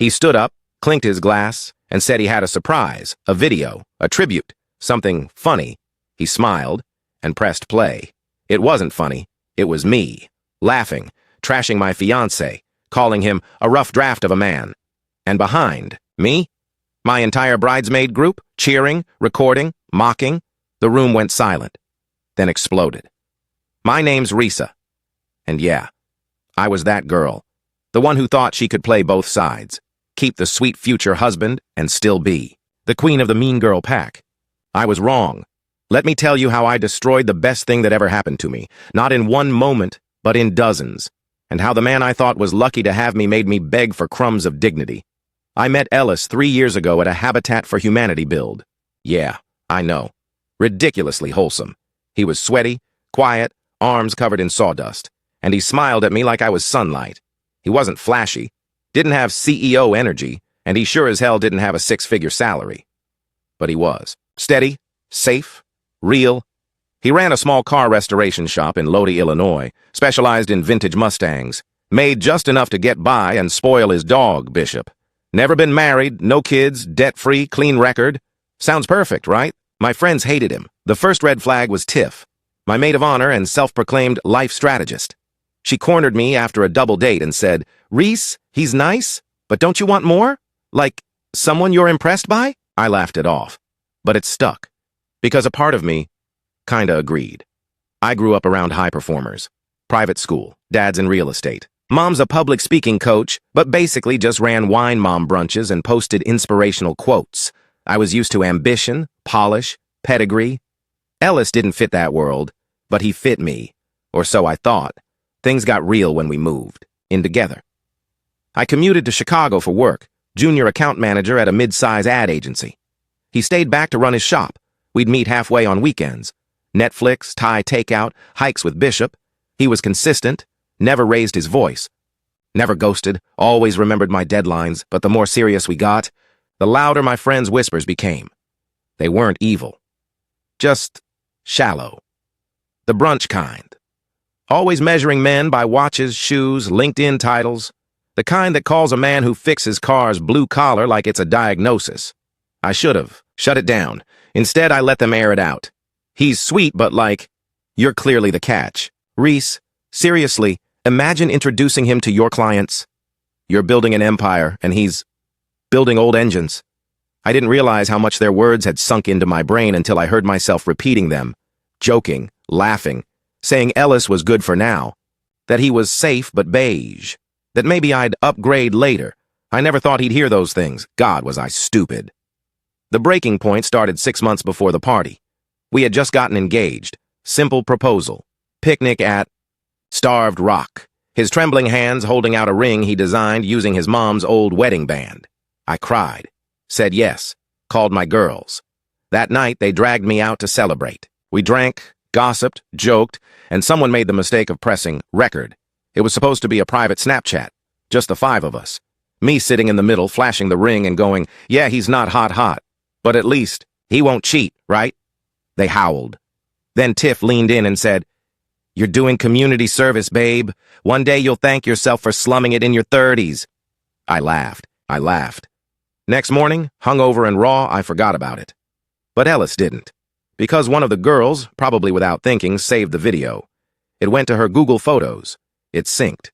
He stood up, clinked his glass, and said he had a surprise, a video, a tribute, something funny. He smiled and pressed play. It wasn't funny. It was me, laughing, trashing my fiancé, calling him a rough draft of a man. And behind me, my entire bridesmaid group, cheering, recording, mocking. The room went silent, then exploded. My name's Risa. And yeah, I was that girl, the one who thought she could play both sides, keep the sweet future husband and still be the queen of the mean girl pack. I was wrong. Let me tell you how I destroyed the best thing that ever happened to me, not in one moment, but in dozens, and how the man I thought was lucky to have me made me beg for crumbs of dignity. I met Ellis 3 years ago at a Habitat for Humanity build. Yeah, I know. Ridiculously wholesome. He was sweaty, quiet, arms covered in sawdust, and he smiled at me like I was sunlight. He wasn't flashy, didn't have CEO energy, and he sure as hell didn't have a 6-figure salary. But he was steady, safe, real. He ran a small car restoration shop in Lodi, Illinois, specialized in vintage Mustangs, made just enough to get by and spoil his dog, Bishop. Never been married, no kids, debt-free, clean record. Sounds perfect, right? My friends hated him. The first red flag was Tiff, my maid of honor and self-proclaimed life strategist. She cornered me after a double date and said, "Reese, he's nice, but don't you want more? Like, someone you're impressed by?" I laughed it off. But it stuck, because a part of me kinda agreed. I grew up around high performers. Private school, dad's in real estate. Mom's a public speaking coach, but basically just ran wine mom brunches and posted inspirational quotes. I was used to ambition, polish, pedigree. Ellis didn't fit that world, but he fit me, or so I thought. Things got real when we moved in together. I commuted to Chicago for work, junior account manager at a mid-size ad agency. He stayed back to run his shop. We'd meet halfway on weekends. Netflix, Thai takeout, hikes with Bishop. He was consistent, never raised his voice. Never ghosted, always remembered my deadlines, but the more serious we got, the louder my friends' whispers became. They weren't evil. Just shallow. The brunch kind. Always measuring men by watches, shoes, LinkedIn titles. The kind that calls a man who fixes cars blue collar like it's a diagnosis. I should have shut it down. Instead, I let them air it out. He's sweet, but like, you're clearly the catch. Reese, seriously, imagine introducing him to your clients. You're building an empire, and he's building old engines. I didn't realize how much their words had sunk into my brain until I heard myself repeating them, joking, laughing, saying Ellis was good for now, that he was safe but beige, that maybe I'd upgrade later. I never thought he'd hear those things. God, was I stupid. The breaking point started 6 months before the party. We had just gotten engaged. Simple proposal. Picnic at Starved Rock. His trembling hands holding out a ring he designed using his mom's old wedding band. I cried, said yes, called my girls. That night, they dragged me out to celebrate. We drank, gossiped, joked, and someone made the mistake of pressing record. It was supposed to be a private Snapchat, just the 5 of us. Me sitting in the middle, flashing the ring and going, yeah, he's not hot, but at least he won't cheat, right? They howled. Then Tiff leaned in and said, "You're doing community service, babe. One day you'll thank yourself for slumming it in your 30s. I laughed. Next morning, hungover and raw, I forgot about it. But Ellis didn't. Because one of the girls, probably without thinking, saved the video. It went to her Google Photos. It synced.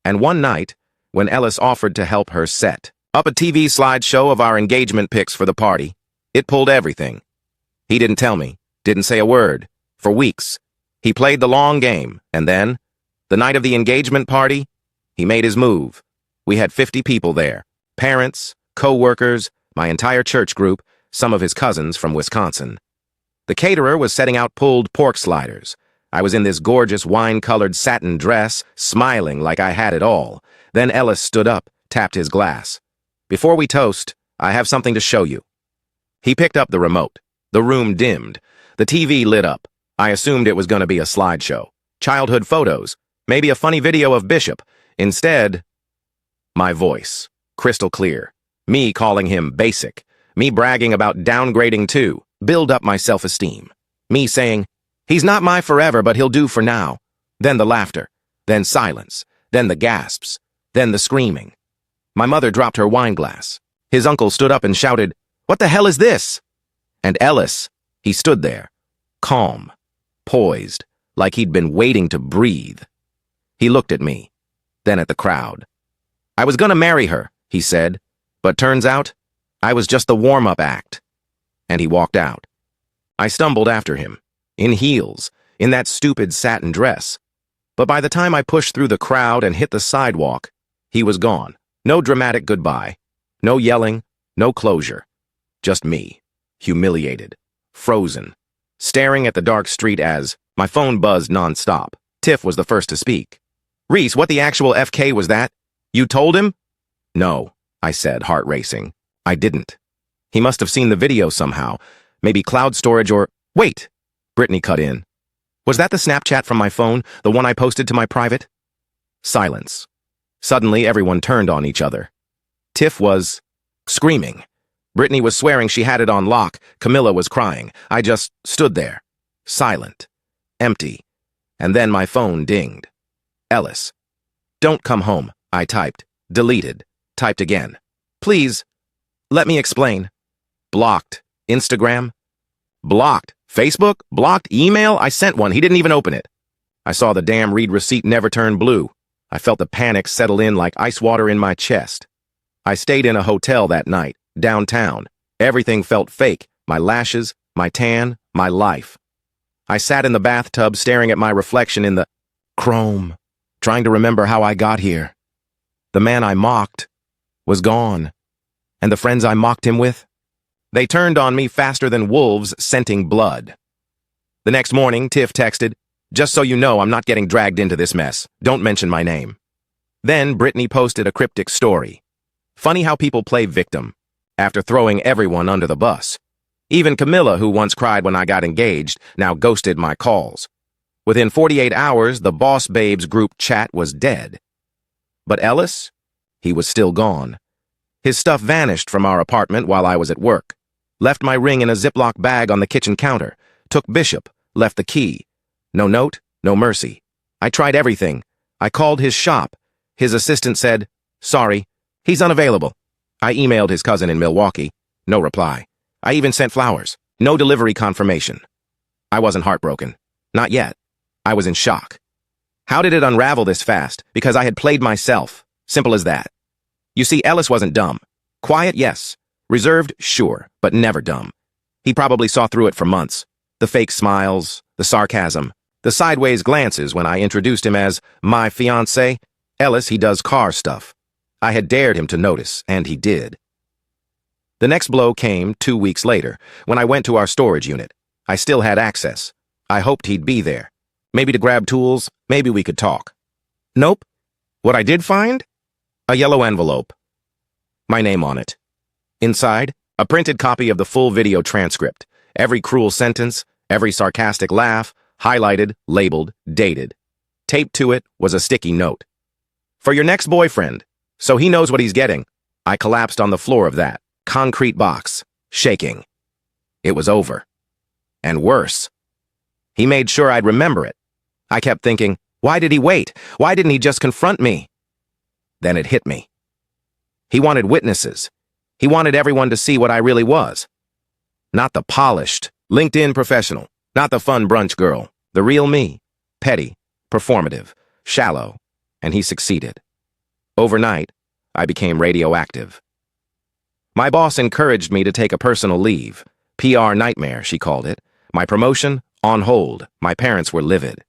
And one night, when Ellis offered to help her set up a TV slideshow of our engagement pics for the party, it pulled everything. He didn't tell me, didn't say a word, for weeks. He played the long game, and then, the night of the engagement party, he made his move. We had 50 people there, parents, co-workers, my entire church group, some of his cousins from Wisconsin. The caterer was setting out pulled pork sliders. I was in this gorgeous wine-colored satin dress, smiling like I had it all. Then Ellis stood up, tapped his glass. "Before we toast, I have something to show you." He picked up the remote. The room dimmed. The TV lit up. I assumed it was going to be a slideshow. Childhood photos. Maybe a funny video of Bishop. Instead, my voice. Crystal clear. Me calling him basic. Me bragging about downgrading too. Build up my self-esteem. Me saying, he's not my forever, but he'll do for now. Then the laughter. Then silence. Then the gasps. Then the screaming. My mother dropped her wine glass. His uncle stood up and shouted, "What the hell is this?" And Ellis, he stood there, calm, poised, like he'd been waiting to breathe. He looked at me, then at the crowd. "I was gonna marry her," he said, "but turns out I was just the warm-up act." And he walked out. I stumbled after him, in heels, in that stupid satin dress. But by the time I pushed through the crowd and hit the sidewalk, he was gone. No dramatic goodbye. No yelling, no closure. Just me, humiliated, frozen, staring at the dark street as my phone buzzed nonstop. Tiff was the first to speak. "Reese, what the actual FK was that? You told him?" "No," I said, heart racing. "I didn't. He must have seen the video somehow. Maybe cloud storage or—" "Wait!" Brittany cut in. "Was that the Snapchat from my phone, the one I posted to my private?" Silence. Suddenly, everyone turned on each other. Tiff was screaming. Brittany was swearing she had it on lock. Camilla was crying. I just stood there, silent, empty. And then my phone dinged. Ellis. "Don't come home," I typed. Deleted. Typed again. "Please, let me explain." Blocked. Instagram? Blocked. Facebook? Blocked. Email? I sent one. He didn't even open it. I saw the damn read receipt never turn blue. I felt the panic settle in like ice water in my chest. I stayed in a hotel that night, downtown. Everything felt fake. My lashes, my tan, my life. I sat in the bathtub staring at my reflection in the chrome, trying to remember how I got here. The man I mocked was gone. And the friends I mocked him with? They turned on me faster than wolves scenting blood. The next morning, Tiff texted, "Just so you know, I'm not getting dragged into this mess. Don't mention my name." Then Brittany posted a cryptic story. Funny how people play victim, after throwing everyone under the bus. Even Camilla, who once cried when I got engaged, now ghosted my calls. Within 48 hours, the Boss Babes group chat was dead. But Ellis? He was still gone. His stuff vanished from our apartment while I was at work. Left my ring in a Ziploc bag on the kitchen counter. Took Bishop, left the key. No note, no mercy. I tried everything. I called his shop. His assistant said, "Sorry, he's unavailable." I emailed his cousin in Milwaukee. No reply. I even sent flowers. No delivery confirmation. I wasn't heartbroken. Not yet. I was in shock. How did it unravel this fast? Because I had played myself. Simple as that. You see, Ellis wasn't dumb. Quiet, yes. Reserved, sure, but never dumb. He probably saw through it for months. The fake smiles, the sarcasm, the sideways glances when I introduced him as my fiancé. Ellis, he does car stuff. I had dared him to notice, and he did. The next blow came 2 weeks later, when I went to our storage unit. I still had access. I hoped he'd be there. Maybe to grab tools, maybe we could talk. Nope. What I did find? A yellow envelope. My name on it. Inside, a printed copy of the full video transcript. Every cruel sentence, every sarcastic laugh, highlighted, labeled, dated. Taped to it was a sticky note. "For your next boyfriend, so he knows what he's getting." I collapsed on the floor of that concrete box, shaking. It was over. And worse. He made sure I'd remember it. I kept thinking, why did he wait? Why didn't he just confront me? Then it hit me. He wanted witnesses. He wanted everyone to see what I really was. Not the polished, LinkedIn professional. Not the fun brunch girl. The real me. Petty, performative, shallow. And he succeeded. Overnight, I became radioactive. My boss encouraged me to take a personal leave. PR nightmare, she called it. My promotion, on hold. My parents were livid.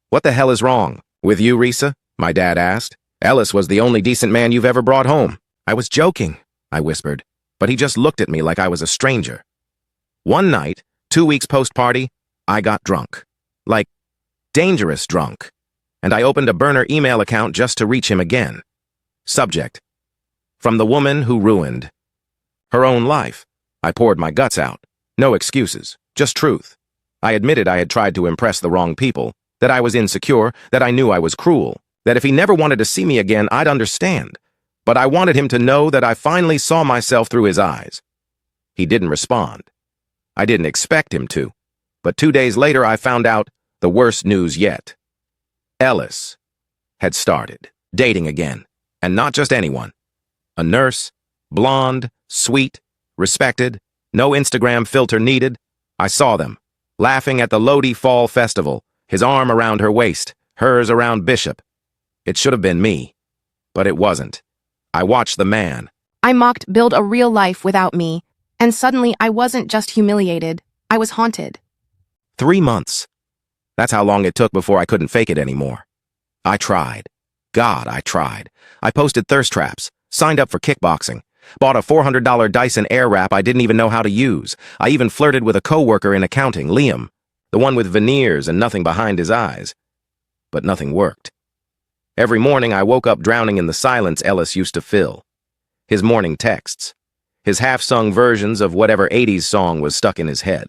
"What the hell is wrong? With you, Risa?" my dad asked. "Ellis was the only decent man you've ever brought home." "I was joking," I whispered, but he just looked at me like I was a stranger. One night, 2 weeks post-party, I got drunk. Like, dangerous drunk. And I opened a burner email account just to reach him again. Subject: From the woman who ruined her own life. I poured my guts out. No excuses, just truth. I admitted I had tried to impress the wrong people, that I was insecure, that I knew I was cruel, that if he never wanted to see me again, I'd understand. But I wanted him to know that I finally saw myself through his eyes. He didn't respond. I didn't expect him to. But 2 days later, I found out the worst news yet. Ellis had started dating again, and not just anyone. A nurse, blonde, sweet, respected, no Instagram filter needed. I saw them, laughing at the Lodi Fall Festival, his arm around her waist, hers around Bishop. It should have been me, but it wasn't. I watched the man. I mocked build a real life without me, and suddenly I wasn't just humiliated, I was haunted. 3 months. That's how long it took before I couldn't fake it anymore. I tried. God, I tried. I posted thirst traps, signed up for kickboxing, bought a $400 Dyson Airwrap I didn't even know how to use. I even flirted with a coworker in accounting, Liam, the one with veneers and nothing behind his eyes. But nothing worked. Every morning I woke up drowning in the silence Ellis used to fill. His morning texts. His half-sung versions of whatever 80s song was stuck in his head.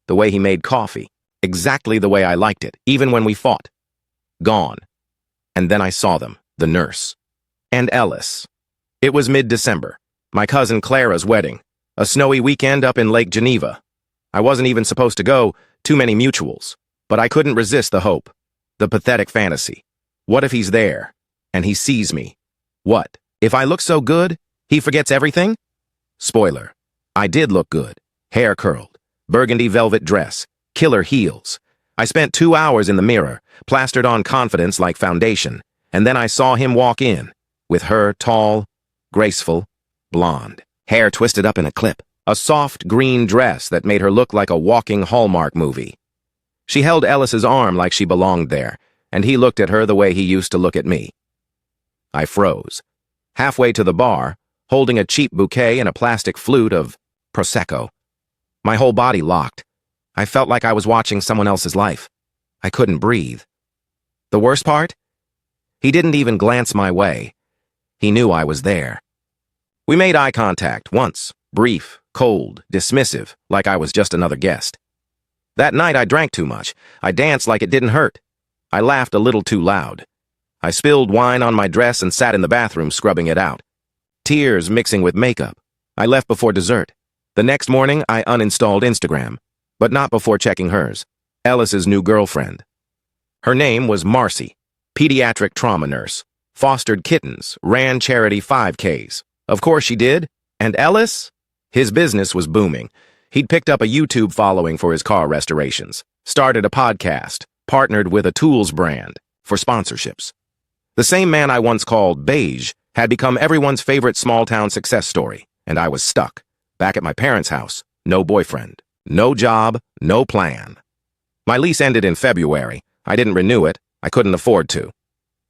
The way he made coffee. Exactly the way I liked it, even when we fought. Gone. And then I saw them, the nurse. And Ellis. It was mid-December, my cousin Clara's wedding, a snowy weekend up in Lake Geneva. I wasn't even supposed to go, too many mutuals, but I couldn't resist the hope, the pathetic fantasy. What if he's there, and he sees me? What, if I look so good, he forgets everything? Spoiler, I did look good, hair curled, burgundy velvet dress, killer heels. I spent 2 hours in the mirror, plastered on confidence like foundation, and then I saw him walk in, with her tall, graceful, blonde, hair twisted up in a clip, a soft green dress that made her look like a walking Hallmark movie. She held Ellis's arm like she belonged there, and he looked at her the way he used to look at me. I froze, halfway to the bar, holding a cheap bouquet and a plastic flute of Prosecco. My whole body locked. I felt like I was watching someone else's life. I couldn't breathe. The worst part? He didn't even glance my way. He knew I was there. We made eye contact once, brief, cold, dismissive, like I was just another guest. That night I drank too much. I danced like it didn't hurt. I laughed a little too loud. I spilled wine on my dress and sat in the bathroom scrubbing it out. Tears mixing with makeup. I left before dessert. The next morning I uninstalled Instagram, but not before checking hers, Ellis's new girlfriend. Her name was Marcy, pediatric trauma nurse, fostered kittens, ran charity 5Ks. Of course she did. And Ellis? His business was booming. He'd picked up a YouTube following for his car restorations, started a podcast, partnered with a tools brand for sponsorships. The same man I once called beige had become everyone's favorite small-town success story, and I was stuck, back at my parents' house, no boyfriend, no job, no plan. My lease ended in February. I didn't renew it. I couldn't afford to.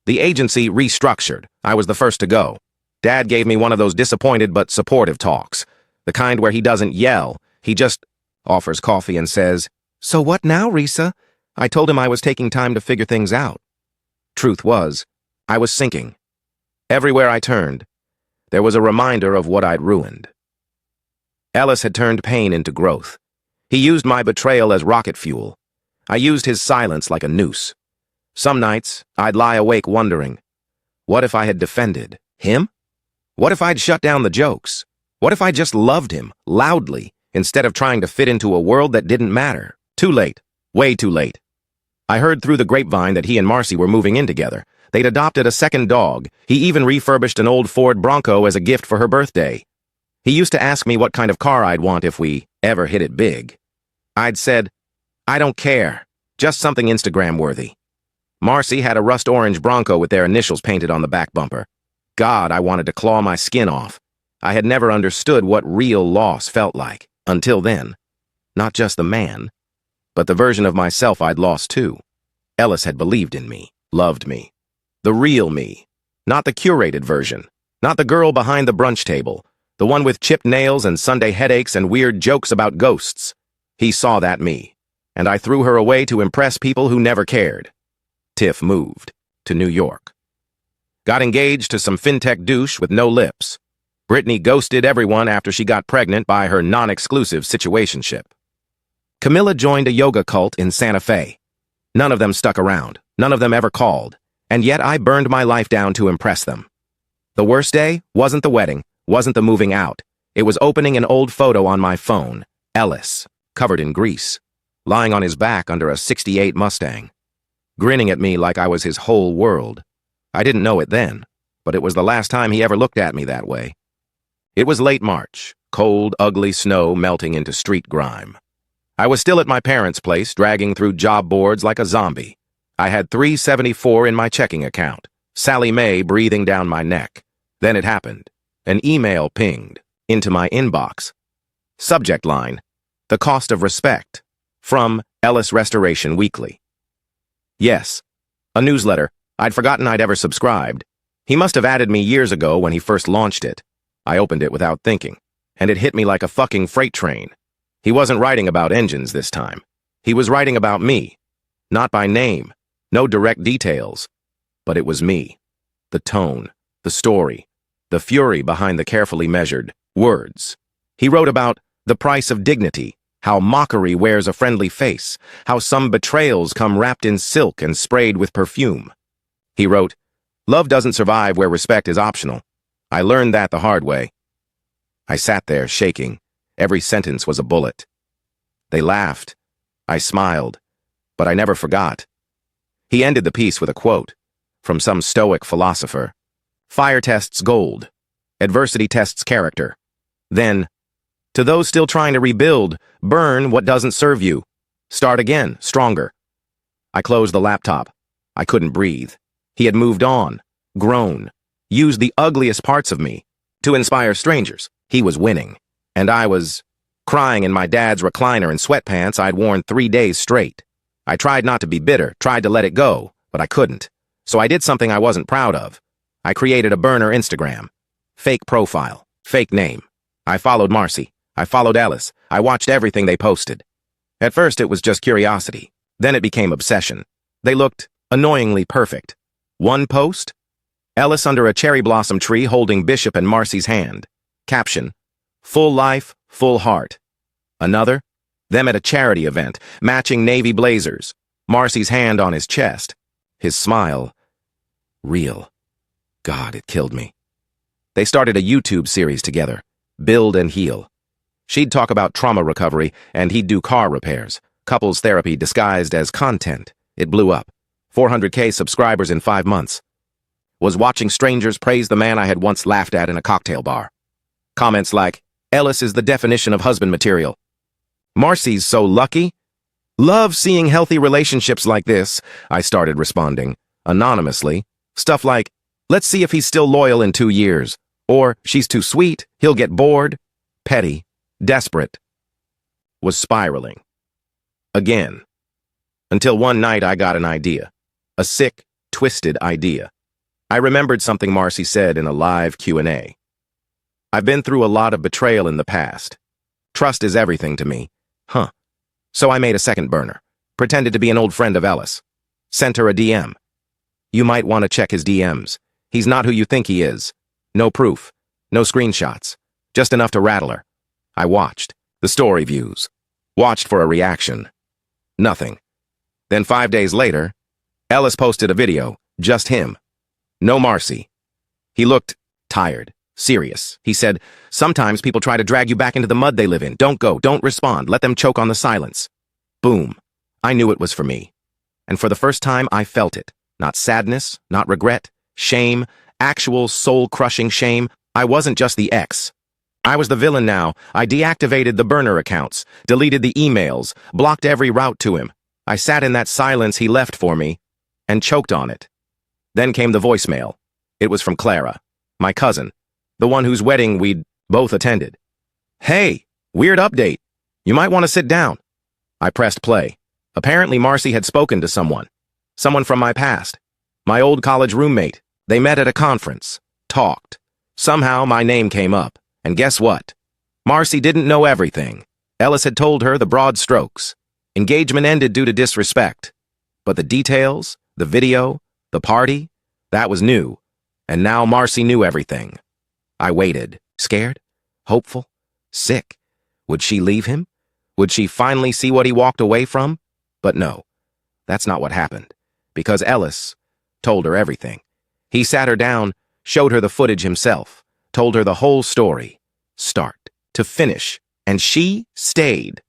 The agency restructured. I was the first to go. Dad gave me one of those disappointed but supportive talks, the kind where he doesn't yell. He just offers coffee and says, "So what now, Risa?" I told him I was taking time to figure things out. Truth was, I was sinking. Everywhere I turned, there was a reminder of what I'd ruined. Ellis had turned pain into growth. He used my betrayal as rocket fuel. I used his silence like a noose. Some nights, I'd lie awake wondering, what if I had defended him? What if I'd shut down the jokes? What if I just loved him, loudly, instead of trying to fit into a world that didn't matter? Too late. Way too late. I heard through the grapevine that he and Marcy were moving in together. They'd adopted a second dog. He even refurbished an old Ford Bronco as a gift for her birthday. He used to ask me what kind of car I'd want if we ever hit it big. I'd said, I don't care. Just something Instagram-worthy. Marcy had a rust orange Bronco with their initials painted on the back bumper. God, I wanted to claw my skin off. I had never understood what real loss felt like, until then. Not just the man, but the version of myself I'd lost too. Ellis had believed in me, loved me. The real me. Not the curated version. Not the girl behind the brunch table. The one with chipped nails and Sunday headaches and weird jokes about ghosts. He saw that me, and I threw her away to impress people who never cared. Tiff moved to New York. Got engaged to some fintech douche with no lips. Brittany ghosted everyone after she got pregnant by her non-exclusive situationship. Camilla joined a yoga cult in Santa Fe. None of them stuck around. None of them ever called. And yet I burned my life down to impress them. The worst day wasn't the wedding, wasn't the moving out. It was opening an old photo on my phone, Ellis, covered in grease, lying on his back under a '68 Mustang, grinning at me like I was his whole world. I didn't know it then, but it was the last time he ever looked at me that way. It was late March, cold, ugly snow melting into street grime. I was still at my parents' place, dragging through job boards like a zombie. I had $374 in my checking account, Sally Mae breathing down my neck. Then it happened. An email pinged into my inbox. Subject line, "The Cost of Respect," from Ellis Restoration Weekly. Yes, a newsletter. I'd forgotten I'd ever subscribed. He must have added me years ago when he first launched it. I opened it without thinking, and it hit me like a fucking freight train. He wasn't writing about engines this time. He was writing about me. Not by name, no direct details. But it was me. The tone, the story, the fury behind the carefully measured words. He wrote about the price of dignity, how mockery wears a friendly face, how some betrayals come wrapped in silk and sprayed with perfume. He wrote, "Love doesn't survive where respect is optional. I learned that the hard way." I sat there, shaking. Every sentence was a bullet. They laughed. I smiled. But I never forgot. He ended the piece with a quote from some stoic philosopher. "Fire tests gold. Adversity tests character. Then, to those still trying to rebuild, burn what doesn't serve you. Start again, stronger." I closed the laptop. I couldn't breathe. He had moved on, grown, used the ugliest parts of me to inspire strangers. He was winning. And I was crying in my dad's recliner in sweatpants I'd worn 3 days straight. I tried not to be bitter, tried to let it go, but I couldn't. So I did something I wasn't proud of. I created a burner Instagram. Fake profile, fake name. I followed Marcy. I followed Ellis. I watched everything they posted. At first it was just curiosity. Then it became obsession. They looked annoyingly perfect. One post? Ellis under a cherry blossom tree holding Bishop and Marcy's hand. Caption, "Full life, full heart." Another? Them at a charity event, matching navy blazers. Marcy's hand on his chest. His smile. Real. God, it killed me. They started a YouTube series together. Build and Heal. She'd talk about trauma recovery, and he'd do car repairs. Couples therapy disguised as content. It blew up. 400K subscribers in 5 months. Was watching strangers praise the man I had once laughed at in a cocktail bar. Comments like, "Ellis is the definition of husband material." "Marcy's so lucky." "Love seeing healthy relationships like this," I started responding, anonymously. Stuff like, "Let's see if he's still loyal in 2 years." Or, "She's too sweet, he'll get bored." Petty, desperate. Was spiraling. Again. Until one night I got an idea. A sick, twisted idea. I remembered something Marcy said in a live Q&A. "I've been through a lot of betrayal in the past. Trust is everything to me." Huh. So I made a second burner. Pretended to be an old friend of Ellis. Sent her a DM. "You might want to check his DMs. He's not who you think he is. No proof. No screenshots. Just enough to rattle her." I watched. The story views. Watched for a reaction. Nothing. Then 5 days later, Ellis posted a video. Just him. No Marcy. He looked tired. Serious. He said, "Sometimes people try to drag you back into the mud they live in. Don't go. Don't respond. Let them choke on the silence." Boom. I knew it was for me. And for the first time, I felt it. Not sadness, not regret, shame, actual soul-crushing shame. I wasn't just the ex. I was the villain now. I deactivated the burner accounts, deleted the emails, blocked every route to him. I sat in that silence he left for me and choked on it. Then came the voicemail. It was from Clara, my cousin. The one whose wedding we'd both attended. "Hey, weird update. You might want to sit down." I pressed play. Apparently Marcy had spoken to someone. Someone from my past. My old college roommate. They met at a conference. Talked. Somehow my name came up. And guess what? Marcy didn't know everything. Ellis had told her the broad strokes. Engagement ended due to disrespect. But the details, the video, the party, that was new. And now Marcy knew everything. I waited, scared, hopeful, sick. Would she leave him? Would she finally see what he walked away from? But no, that's not what happened, because Ellis told her everything. He sat her down, showed her the footage himself, told her the whole story, start to finish, and she stayed.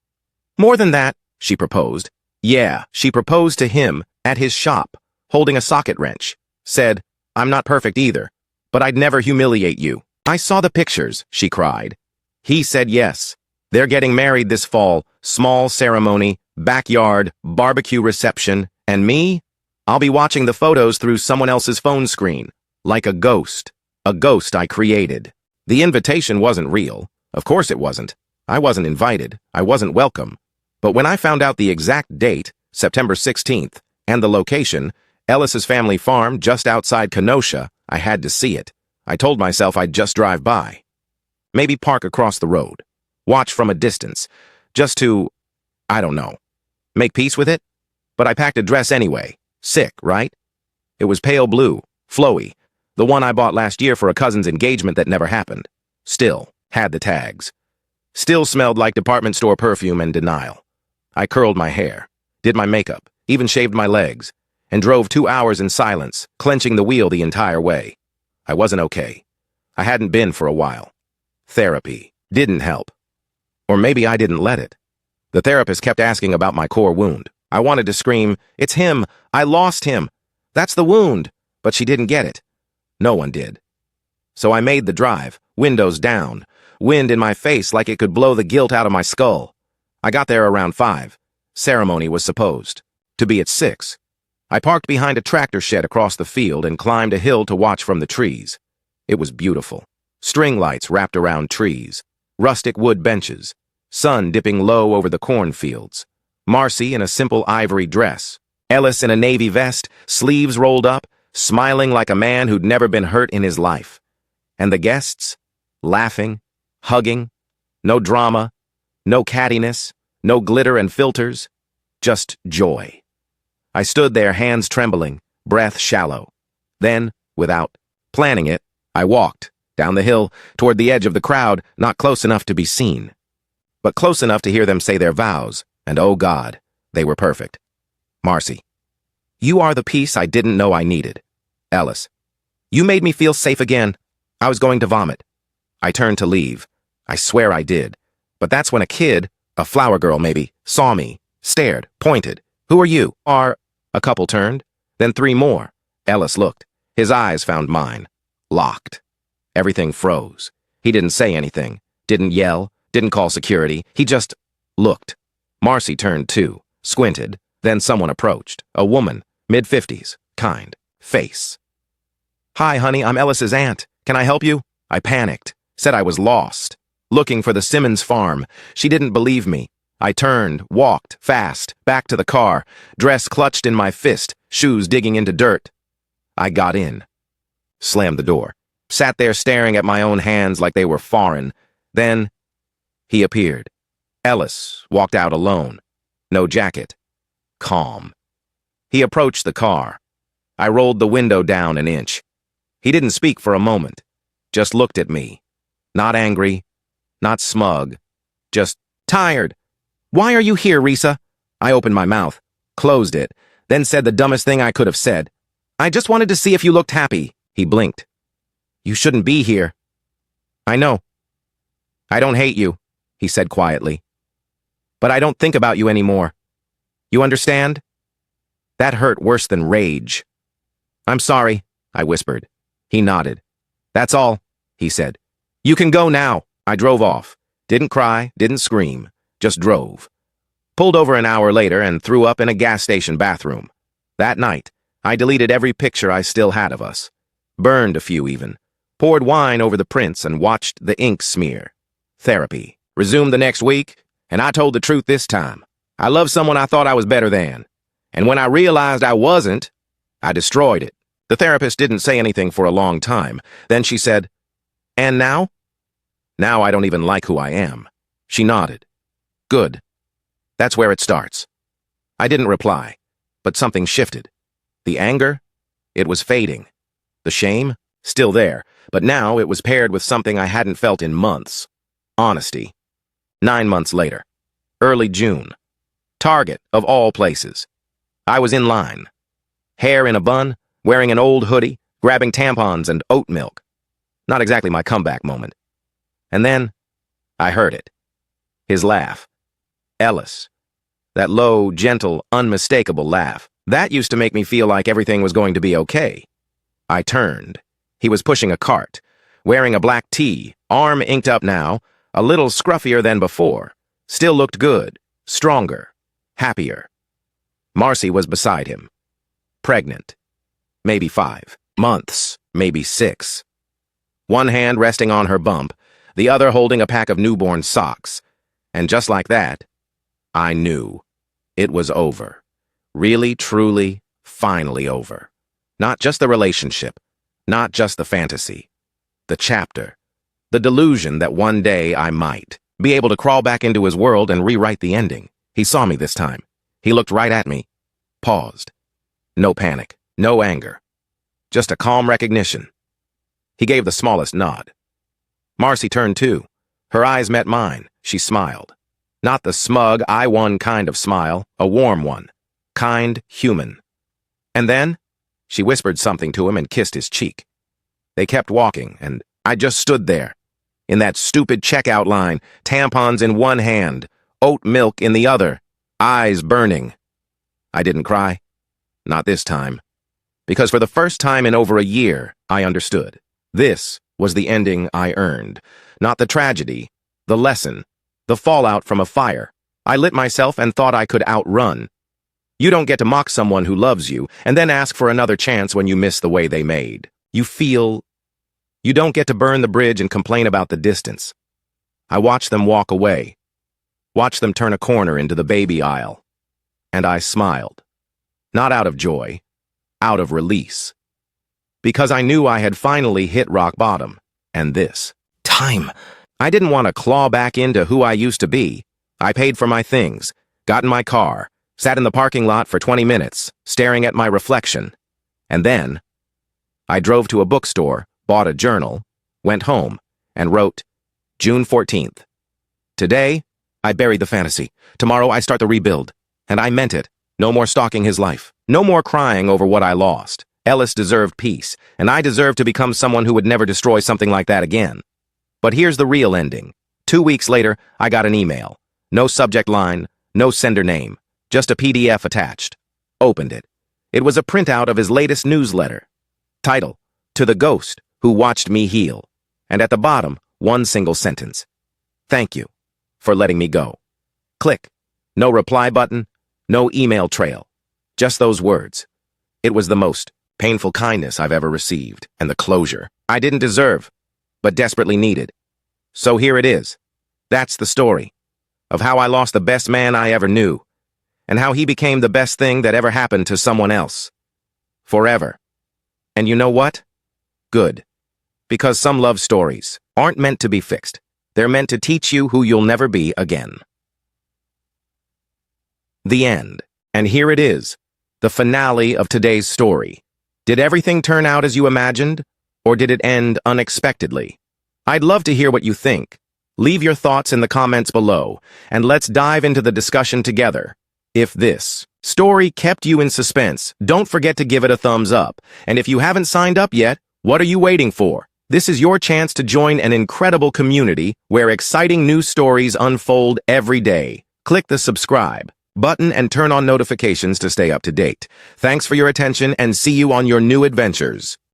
More than that, she proposed. Yeah, she proposed to him at his shop, holding a socket wrench. Said, "I'm not perfect either. but I'd never humiliate you. I saw the pictures, she cried. He said yes. They're getting married this fall, small ceremony, backyard, barbecue reception, and me? I'll be watching the photos through someone else's phone screen, like a ghost I created. The invitation wasn't real. Of course it wasn't. I wasn't invited. I wasn't welcome. But when I found out the exact date, September 16th, and the location, Ellis's family farm just outside Kenosha, I had to see it. I told myself I'd just drive by. Maybe park across the road. Watch from a distance. Just to, I don't know, make peace with it? But I packed a dress anyway. Sick, right? It was pale blue, flowy, the one I bought last year for a cousin's engagement that never happened. Still, had the tags. Still smelled like department store perfume and denial. I curled my hair, did my makeup, even shaved my legs, and drove 2 hours in silence, clenching the wheel the entire way. I wasn't okay. I hadn't been for a while. Therapy didn't help. Or maybe I didn't let it. The therapist kept asking about my core wound. I wanted to scream, "It's him! I lost him! That's the wound!" But she didn't get it. No one did. So I made the drive, windows down, wind in my face like it could blow the guilt out of my skull. I got there around 5. Ceremony was supposed to be at 6. I parked behind a tractor shed across the field and climbed a hill to watch from the trees. It was beautiful. String lights wrapped around trees, rustic wood benches, sun dipping low over the cornfields, Marcy in a simple ivory dress, Ellis in a navy vest, sleeves rolled up, smiling like a man who'd never been hurt in his life. And the guests, laughing, hugging, no drama, no cattiness, no glitter and filters, just joy. I stood there, hands trembling, breath shallow. Then, without planning it, I walked down the hill toward the edge of the crowd, not close enough to be seen, but close enough to hear them say their vows, and oh God, they were perfect. Marcy, you are the peace I didn't know I needed. Ellis, you made me feel safe again. I was going to vomit. I turned to leave. I swear I did. But that's when a kid, a flower girl maybe, saw me, stared, pointed. Who are you? A couple turned, then 3 more. Ellis looked. His eyes found mine. Locked. Everything froze. He didn't say anything, didn't yell, didn't call security. He just looked. Marcy turned too, squinted. Then someone approached. A woman, mid-50s, kind, face. Hi, honey, I'm Ellis's aunt. Can I help you? I panicked, said I was lost, looking for the Simmons farm. She didn't believe me. I turned, walked, fast, back to the car, dress clutched in my fist, shoes digging into dirt. I got in, slammed the door, sat there staring at my own hands like they were foreign. Then he appeared. Ellis walked out alone. No jacket. Calm. He approached the car. I rolled the window down an inch. He didn't speak for a moment, just looked at me. Not angry, not smug, just tired. Why are you here, Risa? I opened my mouth, closed it, then said the dumbest thing I could have said. I just wanted to see if you looked happy. He blinked. You shouldn't be here. I know. I don't hate you, he said quietly. But I don't think about you anymore. You understand? That hurt worse than rage. I'm sorry, I whispered. He nodded. That's all, he said. You can go now. I drove off. Didn't cry, didn't scream, just drove. Pulled over an hour later and threw up in a gas station bathroom. That night, I deleted every picture I still had of us. Burned a few even. Poured wine over the prints and watched the ink smear. Therapy. Resumed the next week, and I told the truth this time. I loved someone I thought I was better than. And when I realized I wasn't, I destroyed it. The therapist didn't say anything for a long time. Then she said, And now? Now I don't even like who I am. She nodded. Good. That's where it starts. I didn't reply, but something shifted. The anger? It was fading. The shame? Still there, but now it was paired with something I hadn't felt in months. Honesty. 9 months later. Early June. Target, of all places. I was in line. Hair in a bun, wearing an old hoodie, grabbing tampons and oat milk. Not exactly my comeback moment. And then, I heard it. His laugh. Ellis. That low, gentle, unmistakable laugh. That used to make me feel like everything was going to be okay. I turned. He was pushing a cart, wearing a black tee, arm inked up now, a little scruffier than before. Still looked good, stronger, happier. Marcy was beside him. Pregnant. Maybe 5 months, maybe 6. One hand resting on her bump, the other holding a pack of newborn socks. And just like that, I knew. It was over. Really, truly, finally over. Not just the relationship, not just the fantasy. The chapter. The delusion that one day I might be able to crawl back into his world and rewrite the ending. He saw me this time. He looked right at me. Paused. No panic, no anger. Just a calm recognition. He gave the smallest nod. Marcy turned too. Her eyes met mine. She smiled. Not the smug, I won kind of smile, a warm one. Kind, human. And then, she whispered something to him and kissed his cheek. They kept walking, and I just stood there. In that stupid checkout line, tampons in one hand, oat milk in the other, eyes burning. I didn't cry. Not this time. Because for the first time in over a year, I understood. This was the ending I earned. Not the tragedy, the lesson, the fallout from a fire. I lit myself and thought I could outrun. You don't get to mock someone who loves you and then ask for another chance when you miss the way they made. You don't get to burn the bridge and complain about the distance. I watched them walk away. Watched them turn a corner into the baby aisle. And I smiled. Not out of joy, out of release. Because I knew I had finally hit rock bottom. And this. Time. I didn't want to claw back into who I used to be. I paid for my things, got in my car, sat in the parking lot for 20 minutes, staring at my reflection. And then, I drove to a bookstore, bought a journal, went home, and wrote, June 14th. Today, I buried the fantasy. Tomorrow, I start the rebuild. And I meant it. No more stalking his life. No more crying over what I lost. Ellis deserved peace, and I deserved to become someone who would never destroy something like that again. But here's the real ending. 2 weeks later, I got an email. No subject line, no sender name, just a PDF attached. Opened it. It was a printout of his latest newsletter. Title, To the Ghost Who Watched Me Heal. And at the bottom, one single sentence. Thank you for letting me go. Click. No reply button, no email trail. Just those words. It was the most painful kindness I've ever received, and the closure I didn't deserve, but desperately needed. So here it is. That's the story of how I lost the best man I ever knew, and how he became the best thing that ever happened to someone else. Forever. And you know what? Good. Because some love stories aren't meant to be fixed. They're meant to teach you who you'll never be again. The end. And here it is, the finale of today's story. Did everything turn out as you imagined, or did it end unexpectedly? I'd love to hear what you think. Leave your thoughts in the comments below, and let's dive into the discussion together. If this story kept you in suspense, don't forget to give it a thumbs up. And if you haven't signed up yet, what are you waiting for? This is your chance to join an incredible community where exciting new stories unfold every day. Click the subscribe button and turn on notifications to stay up to date. Thanks for your attention and see you on your new adventures.